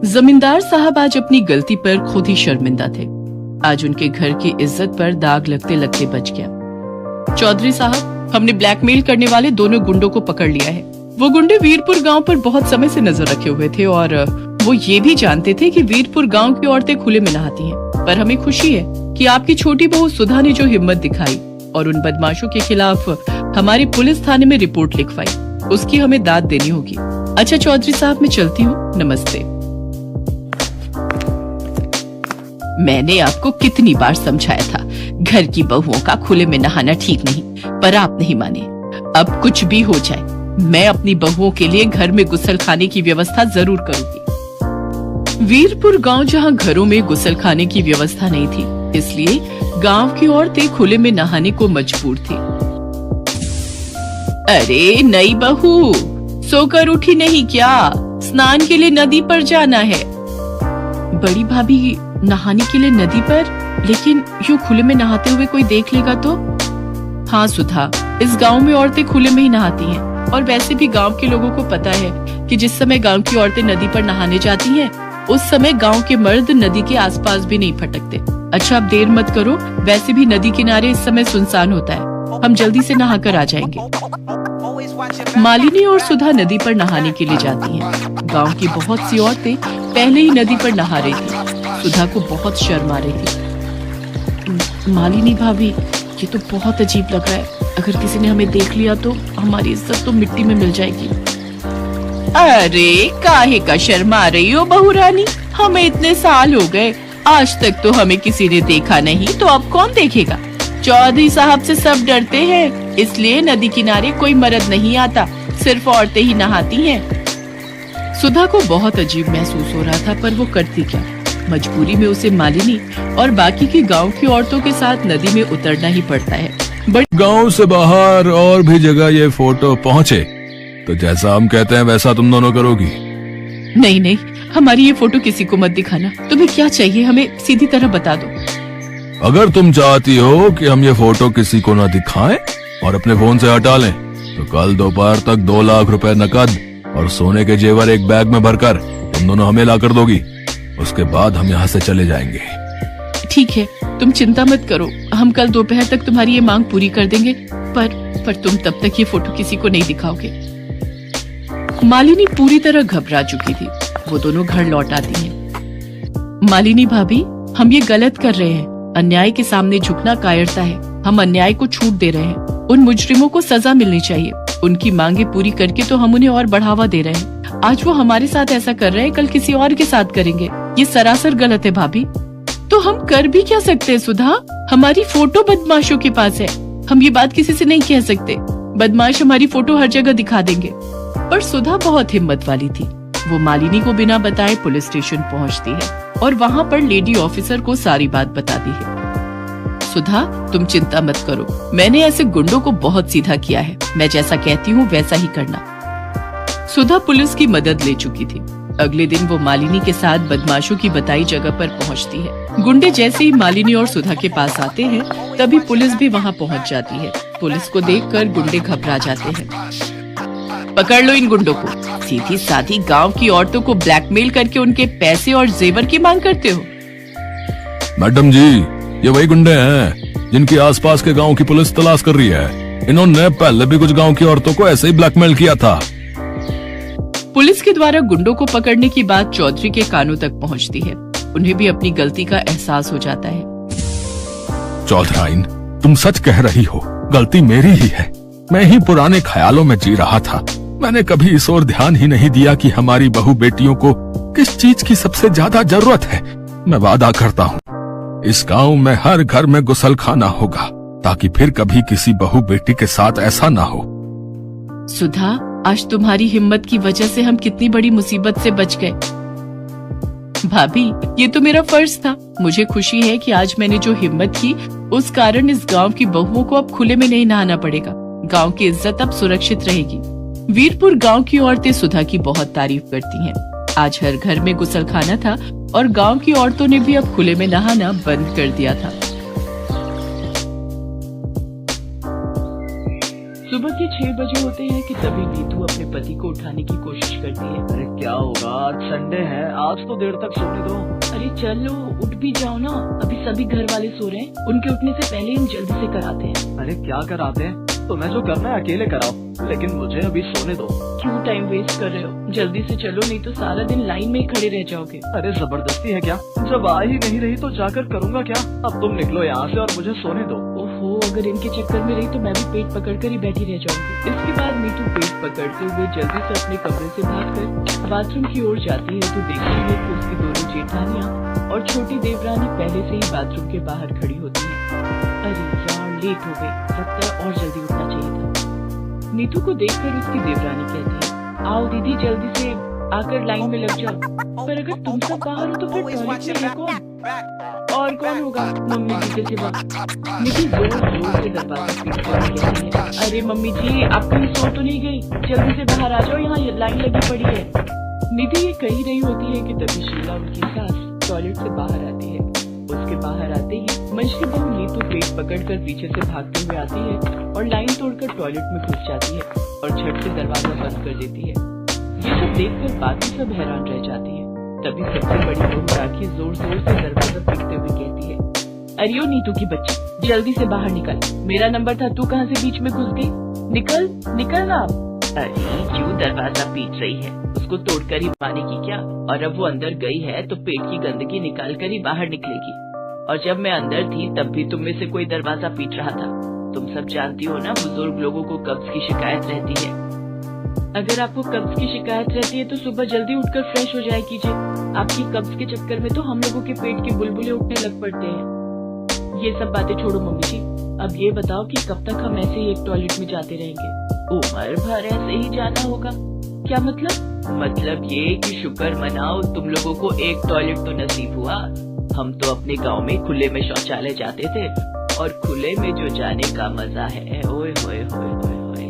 जमींदार साहब आज अपनी गलती पर खुद ही शर्मिंदा थे। आज उनके घर की इज्जत पर दाग लगते लगते बच गया। चौधरी साहब, हमने ब्लैकमेल करने वाले दोनों गुंडों को पकड़ लिया है। वो गुंडे वीरपुर गांव पर बहुत समय से नजर रखे हुए थे और वो ये भी जानते थे कि वीरपुर गांव की औरतें खुले में नहाती हैं। पर हमें खुशी है कि आपकी छोटी बहू सुधा ने जो हिम्मत दिखाई और उन बदमाशों के खिलाफ हमारी पुलिस थाने में रिपोर्ट लिखवाई, उसकी हमें दाद देनी होगी। अच्छा चौधरी साहब, मैं चलती हूँ, नमस्ते। मैंने आपको कितनी बार समझाया था, घर की बहुओं का खुले में नहाना ठीक नहीं, पर आप नहीं माने। अब कुछ भी हो जाए, मैं अपनी बहुओं के लिए घर में गुसल खाने की व्यवस्था जरूर करूंगी। वीरपुर गांव जहां घरों में गुसल खाने की व्यवस्था नहीं थी, इसलिए गांव की औरतें खुले में नहाने को मजबूर थी। अरे नई बहू, सोकर उठी नहीं क्या? स्नान के लिए नदी पर जाना है। बड़ी भाभी, नहाने के लिए नदी पर? लेकिन यूं खुले में नहाते हुए कोई देख लेगा तो? हाँ सुधा, इस गांव में औरतें खुले में ही नहाती हैं और वैसे भी गांव के लोगों को पता है कि जिस समय गांव की औरतें नदी पर नहाने जाती हैं, उस समय गांव के मर्द नदी के आसपास भी नहीं फटकते। अच्छा अब देर मत करो, वैसे भी नदी किनारे इस समय सुनसान होता है, हम जल्दी से नहाकर आ जाएंगे। मालिनी और सुधा नदी पर नहाने के लिए जाती हैं। गांव की बहुत सी औरतें पहले ही नदी पर नहा रही थी। सुधा को बहुत शर्म आ रही थी। मालिनी भाभी, ये तो बहुत अजीब लग रहा है, अगर किसी ने हमें देख लिया तो हमारी इज्जत तो मिट्टी में मिल जाएगी। अरे काहे का शर्मा रही हो बहू रानी, हमें इतने साल हो गए, आज तक तो हमें किसी ने देखा नहीं, तो अब कौन देखेगा? चौधरी साहब से सब डरते हैं, इसलिए नदी किनारे कोई मर्द नहीं आता, सिर्फ औरतें ही नहाती हैं। सुधा को बहुत अजीब महसूस हो रहा था, पर वो करती क्या? मजबूरी में उसे मालिनी और बाकी की गांव की औरतों के साथ नदी में उतरना ही पड़ता है। बट गांव से बाहर और भी जगह ये फोटो पहुंचे तो जैसा हम कहते हैं वैसा तुम दोनों करोगी? नहीं नहीं, हमारी ये फोटो किसी को मत दिखाना। तुम्हें क्या चाहिए, हमें सीधी तरह बता दो। अगर तुम चाहती हो कि हम ये फोटो किसी को न दिखाएं और अपने फोन से हटा लें, तो कल दोपहर तक 2 लाख रुपए नकद और सोने के जेवर एक बैग में भरकर तुम दोनों हमें ला कर दोगी। उसके बाद हम यहाँ से चले जाएंगे। ठीक है, तुम चिंता मत करो, हम कल दोपहर तक तुम्हारी ये मांग पूरी कर देंगे, पर तुम तब तक ये फोटो किसी को नहीं दिखाओगे। मालिनी पूरी तरह घबरा चुकी थी। वो दोनों घर लौट आती हैं। मालिनी भाभी, हम ये गलत कर रहे हैं, अन्याय के सामने झुकना कायरता है, हम अन्याय को छूट दे रहे हैं, उन मुजरिमों को सजा मिलनी चाहिए, उनकी मांगे पूरी करके तो हम उन्हें और बढ़ावा दे रहे हैं। आज वो हमारे साथ ऐसा कर रहे हैं, कल किसी और के साथ करेंगे, ये सरासर गलत है भाभी। तो हम कर भी क्या सकते हैं सुधा? हमारी फोटो बदमाशों के पास है, हम ये बात किसी से नहीं कह सकते, बदमाश हमारी फोटो हर जगह दिखा देंगे। पर सुधा बहुत हिम्मत वाली थी, वो मालिनी को बिना बताए पुलिस स्टेशन पहुंचती है और वहाँ पर लेडी ऑफिसर को सारी बात बताती है। सुधा, तुम चिंता मत करो, मैंने ऐसे गुंडों को बहुत सीधा किया है, मैं जैसा कहती हूँ वैसा ही करना। सुधा पुलिस की मदद ले चुकी थी। अगले दिन वो मालिनी के साथ बदमाशों की बताई जगह पर पहुंचती है। गुंडे जैसे ही मालिनी और सुधा के पास आते हैं, तभी पुलिस भी वहां पहुंच जाती है। पुलिस को देखकर गुंडे घबरा जाते हैं। पकड़ लो इन गुंडों को, सीधी साधी गांव की औरतों को ब्लैकमेल करके उनके पैसे और जेवर की मांग करते हो। मैडम जी, ये वही गुंडे हैं जिनकी आसपास के गांव की पुलिस तलाश कर रही है। इन्होंने पहले भी कुछ गांव की औरतों को ऐसे ही ब्लैकमेल किया था। पुलिस के द्वारा गुंडों को पकड़ने की बात चौधरी के कानों तक पहुंचती है। उन्हें भी अपनी गलती का एहसास हो जाता है। चौधराइन, तुम सच कह रही हो, गलती मेरी ही है। मैं ही पुराने ख्यालों में जी रहा था। मैंने कभी इस ओर ध्यान ही नहीं दिया कि हमारी बहू बेटियों को किस चीज की सबसे ज्यादा जरूरत है। मैं वादा करता हूँ, इस गांव में हर घर में गुसल खाना होगा, ताकि फिर कभी किसी बहू बेटी के साथ ऐसा ना हो। सुधा, आज तुम्हारी हिम्मत की वजह से हम कितनी बड़ी मुसीबत से बच गए। भाभी, ये तो मेरा फर्ज था। मुझे खुशी है कि आज मैंने जो हिम्मत की, उस कारण इस गांव की बहुओं को अब खुले में नहीं नहाना पड़ेगा। गांव की इज्जत अब सुरक्षित रहेगी। वीरपुर गांव की औरतें सुधा की बहुत तारीफ करती हैं। आज हर घर में गुसलखाना था और गांव की औरतों ने भी अब खुले में नहाना बंद कर दिया था। सुबह के 6 बजे होते हैं कि तभी नीतू अपने पति को उठाने की कोशिश करती है। अरे क्या होगा, आज संडे है, आज तो देर तक सोने दो। अरे चलो उठ भी जाओ ना, अभी सभी घर वाले सो रहे हैं, उनके उठने से पहले हम जल्दी से कराते हैं। अरे क्या कराते हैं, तुम्हें जो करना है अकेले कराओ, लेकिन मुझे अभी सोने दो। क्यों टाइम वेस्ट कर रहे हो, जल्दी से चलो, नहीं तो सारा दिन लाइन में ही खड़े रह जाओगे। अरे जबरदस्ती है क्या, जब आ ही नहीं रही तो जाकर करूँगा क्या। अब तुम निकलो यहाँ से और मुझे सोने दो। ओहो, अगर इनके चक्कर में रही तो मैं भी पेट पकड़कर ही बैठी रह जाऊंगी। इसके बाद नीतू पेट पकड़ते हुए जल्दी से अपने कमरे से भागकर बाथरूम की ओर जाती है तो देखती है कि उसकी दोनों जेठानियाँ और छोटी देवरानी पहले से ही बाथरूम के बाहर खड़ी होती है। अरे यार, लेट हो गई, लगता है और जल्दी उठना चाहिए था। नीतू को देखकर उसकी देवरानी कहती है, आओ दीदी जल्दी से आकर लाइन में लग जाओ। पर अगर तुम सब बाहर हो तो फिर टॉयलेट में है कौन, और कौन होगा, मम्मी जी के सिवा। नीतू जोर जोर से दरवाजा पीटकर कहती है, अरे मम्मी जी आप कहीं सो तो नहीं गई, जल्दी से बाहर आ जाओ, यहाँ लाइन लगी पड़ी है। नीतू ये कही रही होती है कि तभी शीला उनकी सास टॉयलेट से बाहर आती है। उसके बाहर आते ही मंच की बहू नीतू पेट पकड़कर पीछे से भागते हुए आती है और लाइन तोड़कर टॉयलेट में घुस जाती है और झट से दरवाजा बंद कर देती है। ये सब देखकर बाकी सब हैरान रह जाती है। तभी सबसे बड़ी बहू राखी जोर जोर से दरवाजा पीटते हुए कहती है, अरे ओ नीतू की बच्ची, जल्दी से बाहर निकल, मेरा नंबर था, तू कहाँ से बीच में घुस गई, निकल निकल ना। अरे क्यों दरवाजा पीट रही है, उसको तोड़कर ही पाने की क्या, और अब वो अंदर गई है तो पेट की गंदगी निकाल कर ही बाहर निकलेगी। और जब मैं अंदर थी तब भी तुम में से कोई दरवाजा पीट रहा था। तुम सब जानती हो ना, बुजुर्ग लोगों को कब्ज की शिकायत रहती है। अगर आपको कब्ज की शिकायत रहती है तो सुबह जल्दी उठकर फ्रेश हो जाया कीजिए। आपकी कब्ज के चक्कर में तो हम लोगों के पेट के बुलबुले उठने लग पड़ते हैं। ये सब बातें छोड़ो मम्मी जी, अब ये बताओ कि कब तक हम ऐसे ही एक टॉयलेट में जाते रहेंगे। उम्र भर ऐसे ही जाना होगा। क्या मतलब ये कि शुक्र मनाओ तुम लोगों को एक टॉयलेट तो नसीब हुआ। हम तो अपने गांव में खुले में शौचालय जाते थे, और खुले में जो जाने का मजा है, ओए होए होए होए होए।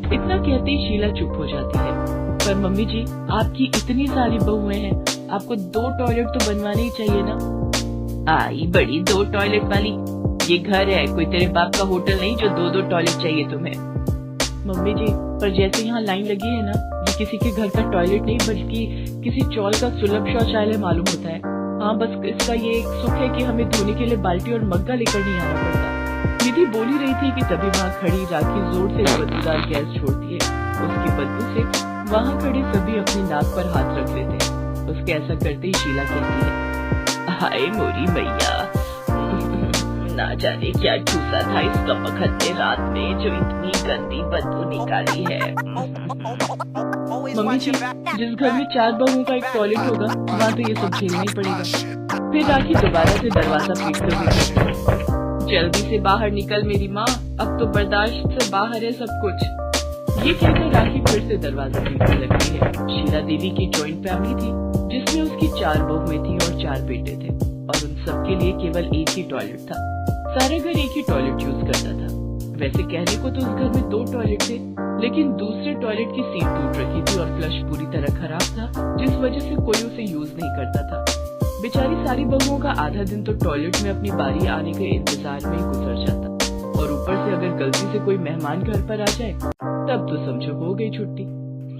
इतना कहते ही शीला चुप हो जाती है। पर मम्मी जी, आपकी इतनी सारी बहुएं हैं, आपको 2 टॉयलेट तो बनवाने ही चाहिए ना। आई बड़ी 2 टॉयलेट वाली, ये घर है, कोई तेरे बाप का होटल नहीं जो 2-2 टॉयलेट चाहिए तुम्हें। मम्मी जी, पर जैसे यहाँ लाइन लगी है ना, ये किसी के घर का टॉयलेट नहीं बल्कि किसी चौल का सुलभ शौचालय मालूम होता है। हाँ, बस इसका ये एक सुख है कि हमें धोने के लिए बाल्टी और मग्गा लेकर नहीं आना पड़ता। निधि बोली रही थी कि तभी वहाँ खड़ी राखी जोर से बदबूदार गैस छोड़ती है। उसकी बदबू से वहाँ खड़े सभी अपनी नाक पर हाथ रख लेते हैं। उसके ऐसा करते ही शीला कहती है, हाय मोरी मैया, ना जाने क्या ठूसा था इस कपखते रात में जो इतनी गंदी बदबू निकाली है। मम्मी जी, जिस घर में 4 बहुओं का एक टॉयलेट होगा वहाँ तो ये सब झेलना ही पड़ेगा। फिर राखी दोबारा से दरवाजा पीटते हुए, जल्दी से बाहर निकल मेरी माँ, अब तो बर्दाश्त से बाहर है सब कुछ। ये कहकर राखी फिर से दरवाजा पीटने लगती है। शीला देवी की जॉइंट फैमिली थी जिसमें उसकी 4 बहुएं थी और 4 बेटे थे, और उन सबके लिए केवल एक ही टॉयलेट था। सारे घर एक ही टॉयलेट यूज करता था। वैसे कहने को तो उस घर में 2 टॉयलेट थे, लेकिन दूसरे टॉयलेट की सीट टूट रखी थी और फ्लश पूरी तरह खराब था, जिस वजह से कोई उसे यूज नहीं करता था। बेचारी सारी बहुओं का आधा दिन तो टॉयलेट में अपनी बारी आने के इंतजार में ही गुजर जाता, और ऊपर से अगर गलती से कोई मेहमान घर पर आ जाए तब तो समझो हो गई छुट्टी।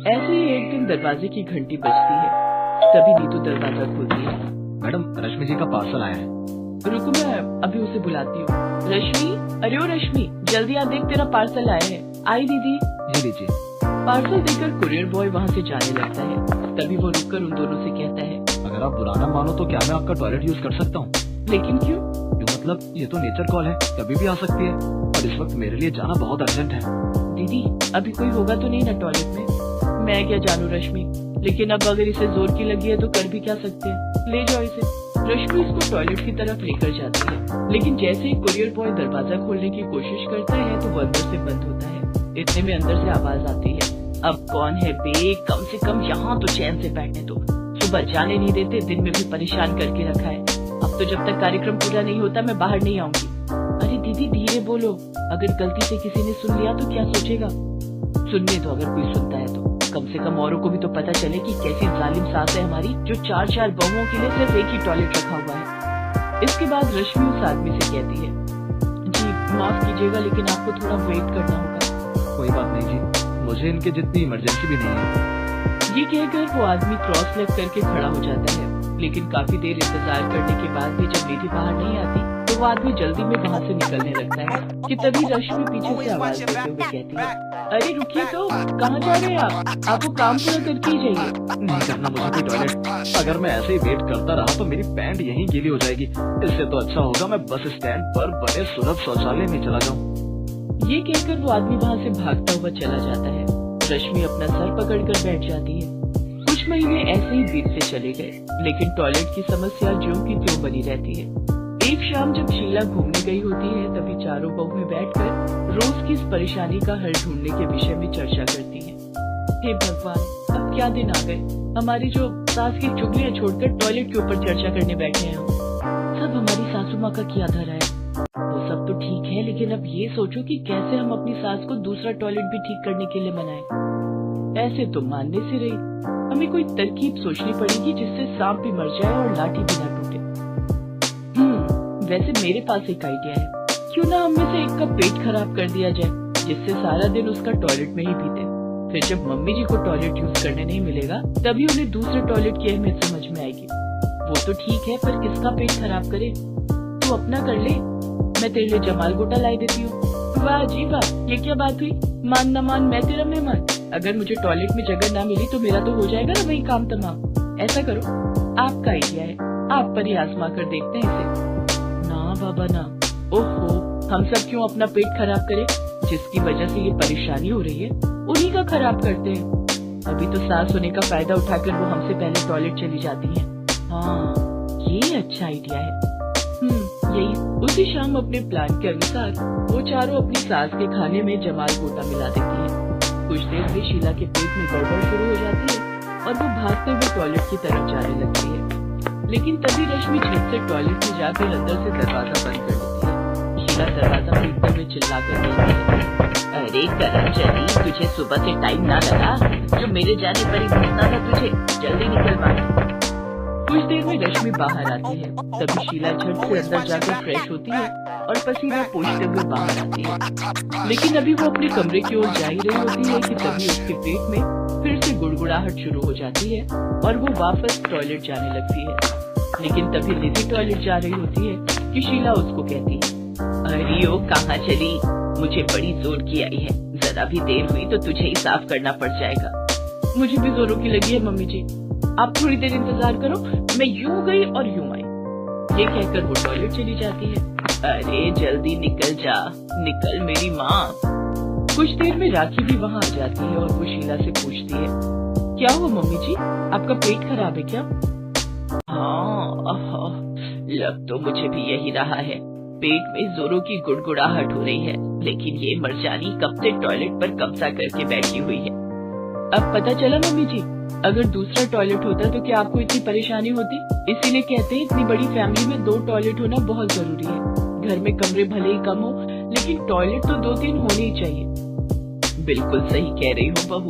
ऐसे ही एक दिन दरवाजे की घंटी बजती है। तभी नीतू दरवाजा खोलती है। मैडम, रश्मि जी का पार्सल आया है। रुको, मैं अभी उसे बुलाती हूँ। रश्मि, अरे ओ रश्मि, जल्दी आ, देख तेरा पार्सल आया है। आई दीदी। जी लीजिए। पार्सल देकर कुरियर बॉय वहाँ से जाने लगता है। तभी वो रुककर उन दोनों से कहता है, अगर आप बुरा ना मानो तो क्या मैं आपका टॉयलेट यूज कर सकता हूँ? लेकिन क्यों? मतलब ये तो नेचर कॉल है, कभी भी आ सकती है, और इस वक्त मेरे लिए जाना बहुत अर्जेंट है। दीदी, अभी कोई होगा तो नहीं ना टॉयलेट में? मैं क्या जानू रश्मि, लेकिन अब अगर इसे जोर की लगी है तो कर भी क्या सकते हैं। ले जाओ इसे। रश्मि इसको टॉयलेट की तरफ लेकर जाती है, लेकिन जैसे ही कुरियर बॉय दरवाजा खोलने की कोशिश करता है तो वो अंदर से बंद होता है। इतने में अंदर से आवाज आती है, अब कौन है बे, कम से कम यहाँ तो चैन से बैठने दो, सुबह जाने नहीं देते, दिन में भी परेशान करके रखा है। अब तो जब तक कार्यक्रम पूरा नहीं होता मैं बाहर नहीं आऊंगी। अरे दीदी धीरे बोलो, अगर गलती से किसी ने सुन लिया तो क्या सोचेगा? सुनने दो, अगर कोई सुनता है तो कम से कम औरों को भी तो पता चले कि कैसी जालिम सास है हमारी, जो 4-4 बहुओं के लिए सिर्फ एक ही टॉयलेट रखा हुआ है। इसके बाद रश्मि उस आदमी से कहती है, जी माफ कीजिएगा लेकिन आपको थोड़ा वेट करना होगा। कोई बात नहीं जी, मुझे इनके जितनी इमरजेंसी भी नहीं है। ये कहकर वो आदमी क्रॉस लेग करके खड़ा हो जाता है। लेकिन काफी देर इंतजार करने के बाद भी जब निधि बाहर नहीं आती तो वो आदमी जल्दी में वहाँ से निकलने लगता है कि तभी रश्मि पीछे से आवाज देते हुए कहती है, अरे रुकिए तो, कहाँ जा रहे हैं आप? आपको काम पूरा करके ही जाइए। नहीं करना मुझे कोई टॉयलेट। अगर मैं ऐसे ही वेट करता रहा तो मेरी पैंट यहीं गीली हो जाएगी। इससे तो अच्छा होगा मैं बस स्टैंड पर बने सुलभ शौचालय में चला जाऊँ। ये कहकर वो आदमी वहाँ से भागता हुआ चला जाता है। रश्मि अपना सर पकड़कर बैठ जाती है। कुछ महीने ऐसे ही बीतते चले गए, लेकिन टॉयलेट की समस्या ज्यों की त्यों बनी रहती है। एक शाम जब शीला घूमने गई होती है तभी चारों बहुएं बैठकर रोज की इस परेशानी का हल ढूंढने के विषय में चर्चा करती हैं। हे भगवान, अब क्या दिन आ गए, हमारी जो सास की चुगलियां छोड़कर टॉयलेट के ऊपर चर्चा करने बैठे हैं हम। सब हमारी सासू माँ का किया धरा है। वो सब तो ठीक है, लेकिन अब ये सोचो कि कैसे हम अपनी सास को दूसरा टॉयलेट भी ठीक करने के लिए मनाएं। ऐसे तो मानने से रही, हमें कोई तरकीब सोचनी पड़ेगी जिससे सांप भी मर जाए और लाठी भी न टूटे। वैसे मेरे पास एक आइडिया है, क्यों ना हम में से एक का पेट खराब कर दिया जाए, जिससे सारा दिन उसका टॉयलेट में ही बीते। फिर जब मम्मी जी को टॉयलेट यूज करने नहीं मिलेगा तभी उन्हें दूसरे टॉयलेट की अहमियत समझ में आएगी। वो तो ठीक है, पर किसका पेट खराब करे? तू अपना कर ले, मैं तेरे लिए जमाल गोटा लाई देती हूँ। वाह जी वाह, ये क्या बात हुई? मान न मान मैं तेरा मेहमान। अगर मुझे टॉयलेट में जगह ना मिली तो मेरा तो हो जाएगा ना वही काम तमाम। ऐसा करो, आपका आइडिया है, आप पर ही आजमा कर देखते हैं इसे। ना बाबा ना, ओहो, हम सब क्यों अपना पेट खराब करें? जिसकी वजह से ये परेशानी हो रही है उन्हीं का खराब करते हैं। अभी तो सास होने का फायदा उठाकर वो हमसे पहले टॉयलेट चली जाती है। हाँ, ये अच्छा आइडिया है। यही। उसी शाम अपने प्लान के अनुसार वो चारों अपनी सास के खाने में जमाल गोटा मिला देती है। कुछ देर में शीला के पेट में गड़बड़ शुरू हो जाती है और वो भागते हुए टॉयलेट की तरफ जाने लगती है। लेकिन तभी रश्मि झट से टॉयलेट में जाकर अंदर से दरवाजा बंद कर देती है। शीला दरवाजा पीटते हुए चिल्लाकर कहती है, अरे करमचली, तुझे सुबह से टाइम ना लगा? जो मेरे जाने पर ही घुसना था तुझे, जल्दी निकल बाहर। कुछ देर में रश्मि बाहर आती है। तभी शीला झट से अंदर जाकर फ्रेश होती है और पसीना पोंछते हुए बाहर आती है। लेकिन अभी वो अपने कमरे की ओर जा ही रही होती है कि तभी उसके पेट में फिर से गुड़गुड़ाहट शुरू हो जाती है और वो वापस टॉयलेट जाने लगती है। लेकिन तभी निधि टॉयलेट जा रही होती है कि शीला उसको कहती है, अरे ओ कहाँ चली? मुझे बड़ी जोर की आई है, जरा भी देर हुई तो तुझे ही साफ करना पड़ जाएगा। मुझे भी जोरों की लगी है मम्मी जी, आप थोड़ी देर इंतजार करो, मैं यूं गई और यूं आई। ये कहकर वो टॉयलेट चली जाती है। अरे जल्दी निकल जा, निकल मेरी माँ। कुछ देर में राखी भी वहाँ आ जाती है और वो शीला से पूछती है, क्या हुआ मम्मी जी, आपका पेट खराब है क्या? हाँ, लग तो मुझे भी यही रहा है, पेट में जोरों की गुड़गुड़ाहट हो रही है, लेकिन ये मरजानी कब से टॉयलेट पर कब्जा करके बैठी हुई है। अब पता चला मम्मी जी, अगर दूसरा टॉयलेट होता तो क्या आपको इतनी परेशानी होती? इसीलिए कहते हैं इतनी बड़ी फैमिली में 2 टॉयलेट होना बहुत जरूरी है। घर में कमरे भले ही कम हो, लेकिन टॉयलेट तो 2-3 होने ही चाहिए। बिल्कुल सही कह रही हो बहू,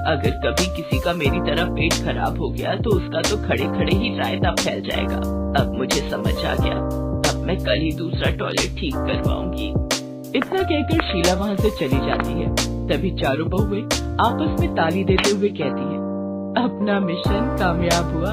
अगर कभी किसी का मेरी तरह पेट खराब हो गया तो उसका तो खड़े खड़े ही रायता फैल जाएगा। अब मुझे समझ आ गया, अब मैं कल ही दूसरा टॉयलेट ठीक करवाऊंगी। इतना कहकर शीला वहाँ से चली जाती है। तभी चारों बहुएं आपस में ताली देते हुए कहती है, अपना मिशन कामयाब हुआ।